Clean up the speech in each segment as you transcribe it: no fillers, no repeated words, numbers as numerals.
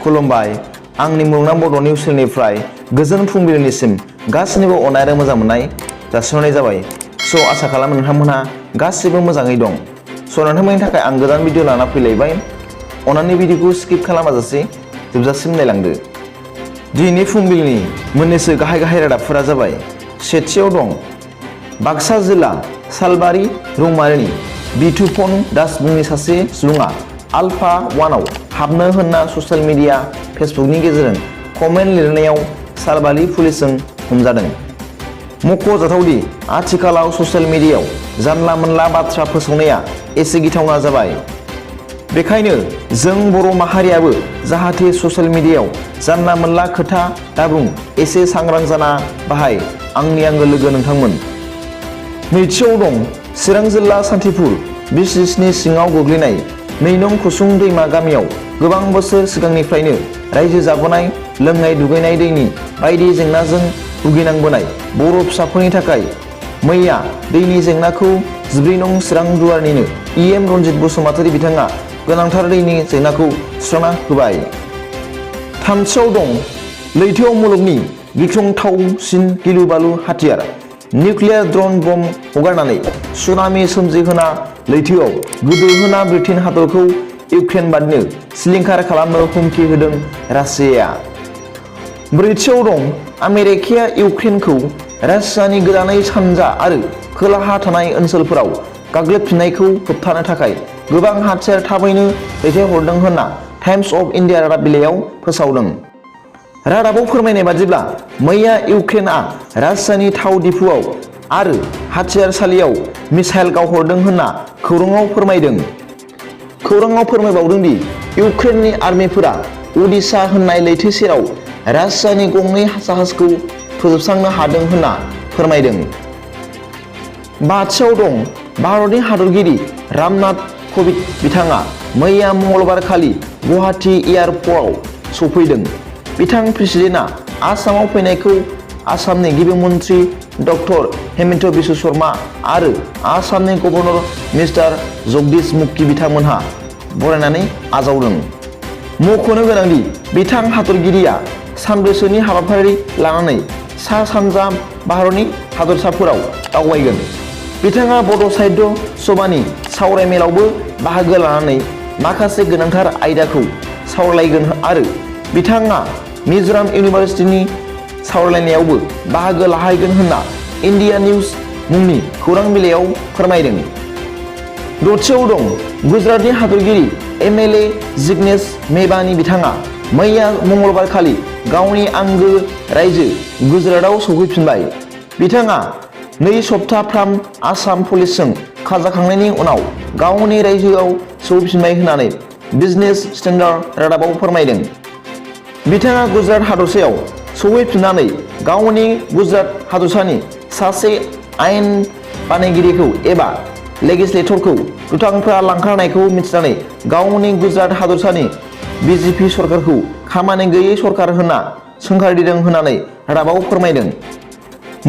खुलुमबाय आंनि मुलुगनां बड' निउस चेनेलनिफ्राय गोजोन फुंबिलिनिसिम गासैनिबो अननाय आरो मोजां मोननाय जासिहरनाय जाबाय। स' आसा खालामो नोंथांमोनहा गासिबो मोजाङै दं। स' नोंथांमोननि थाखाय आं गोदान भिडिअ लाना फैलायबाय। अन्नानै भिडिअखौ स्किप खालामाजासे जोबजासिम नायलांदो। दिनैनि फुंबिलिनि मोननैसो गाहाय रादाबफोरा जाबाय। सेथियाव दं बाक्सा जिल्ला सालबारि रौमारिनि बिथुफन दास मुंनि सासे सुबुङा आलफा वानआव हाबनो होनना ससियेल मिडिया फेसबुकनि गेजेरजों कमेन्ट लिरनायाव सालबारि पुलिसजों हमजादों। मख'जाथावदि आथिखालाव ससियेल मिडियायाव जानला मोनला बाथ्रा फोसावनाया एसे गिथावना जाबाय। बेखायनो जों बर' माहारियाबो जाहाथे ससियेल मिडियायाव जानला मोनला खोथा दाबुं एसे सांग्रां जाना बाहाय आंनि आंगो लोगो नोंथांमोन। नैथियाव दं चिरां जिल्ला सान्थिपुर बिसनि सिङाव गोग्लैनाय 2 नं कुसुं दैमा गामियाव गोबां बोसोर सिगांनिफ्रायनो रायजो जाबोनाय लोंनाय दुगैनाय दैनि बायदि जेंनाजों भुगिनांबोनाय बर' फिसाफोरनि थाखाय मैया दैनि जेंनाखौ 14 नं चिरां दुवारनिनो EM रनजित बसुमतारी बिथाङा गोनांथार दैनि जेंनाखौ सुस्रांना होबाय। थामथियाव दं लैथोआव मुलुगनि गिख्रंथावसिन गिलु बालु हाथियार निउक्लियार ड्रन बम हगारनानै सुनामि सोमजिहोना लैथोआव गोदोहोना ब्रिटेन हादरखौ इउक्रेन बादिनो सिलिंखार खालामनो हुमखि होदों रासियाया। ब्रैथियाव दं आमेरिकाया इउक्रेनखौ रासियानि गोदानै सानजा आरो खोलाहा थानाय ओनसोलफोराव गाग्लोबफिननायखौ होबथानो थाखाय गोबां हाथियार थाबैनो दैथायहरदों होनना टाइम्स अफ इन्डिया रादाब बिलाइयाव फोसावदों। रादाबाव फोरमायनाय बादिब्ला मैया इउक्रेनआ रासियानि थाव दिपुआव आरो हाथियारसालियाव मिसाइल गावहरदों होनना खौराङाव फोरमायदों। खौराङाव फोरमायबावदों दि इउक्रेननि आर्मिफोरा अडिशा होननाय लैथो सेराव रासियानि गंनै जाहाजखौ फोजोबस्रांनो हादों होनना फोरमायदों। बाथियाव दं भारतनि हादरगिरि रामनाथ क'विंद बिथाङा मैया मंगलबार खालि गुवाहाटी एयारपर्टआव सफैदों। बिथां प्रेसिडेन्टआ आसामाव फैनायखौ आसामनि गिबि मन्त्रि डक्टर हेमन्त बिश्व शर्मा आरो आसामनि गभर्नर मिस्टार जगदीश मुखी बिथांमोनहा बरायनानै आजावदों। मख'नो गोनांदि बिथां हादरगिरिया सानब्रैसोनि हाबाफारि लानानै सा सानजा भारतनि हादरसाफोराव दावबायगोन। बिथाङा बड' साहित्य सभानि सावरायमेलावबो बाहागो लानानै माखासे गोनांथार आयदाखौ सावरायगोन आरो बिथाङा मिज'राम इउनिभार्सिटिनि सावरायलायनायावबो बाहागो लाहैगोन होनना इन्डिया निउज मुंनि खौरां बिलाइयाव फोरमायदों। दथियाव दं गुजरातनि हादरगिरि MLA जिग्नेश मेवानी बिथाङा मैया मंगलबार खालि गावनि आंगो रायजो गुजरातआव सौफैफिनबाय। बिथाङा 2 सप्ताफ्राम आसाम पुलिसजों खाजाखांनायनि उनाव गावनि रायजोआव सौफैफिनबाय होननानै बिजनेस स्टेन्डार्ड रादाबाव फोरमायदों। बिथाङा गुजरात हादरसायाव सौफैफिननानै गावनि गुजरात हादरसानि सासे आयेन बानायगिरिखौ एबा लेजिस्लेटरखौ दुथांफोरा लांखारनायखौ मिथिनानै गावनि गुजरात हादरसानि BJP सरकारखौ खामानि गैयै सरकार होनना सोंखारिदों होननानै रादाबाव फोरमायदों।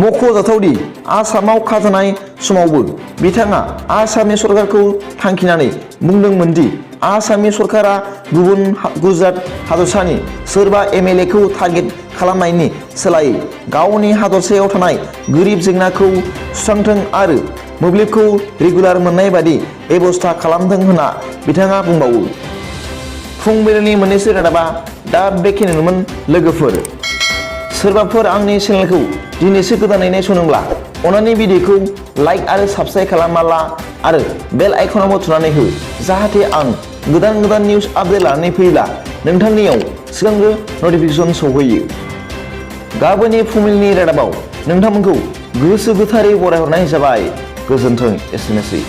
मख'जाथावदि आसामाव खाजानाय समावबो बिथाङा आसामनि सरकारखौ थांखिनानै बुंदोंमोन दि आसामनि सरकारा गुबुन गुजरात हादरसानि सोरबा MLA खौ टार्गेट खालामनायनि सोलायै गावनि हादरसायाव थानाय गोरिब जेंनाखौ सुस्रांथों आरो मोब्लिबखौ रेगुलार मोननाय बादि बेबस्था खालामथों होनना बिथाङा बुंबावो। फुंबिलिनि मोननैसो रादाबा दा बेखिनियानोमोन लोगोफोर। सोरबाफोर आंनि चेनेलखौ दिनैसो गोदानै नायसंदोंब्ला अन्नानै भिडिअखौ लाइक आरो साबस्क्राइब खालामना आरो बेल आइकनावबो थुनानै हो जाहाथे आं गोदान निउस आपडेट लानानै फैयोब्ला नोंथांनियाव सिगांग्रो नटिफिकेसन सौहैयो। गाबोननि फुंबिलिनि रादाबाव नोंथांमोनखौ गोसो गोथारै बरायहरनाय जाबाय। गोजोन्थों। एसेनोसै।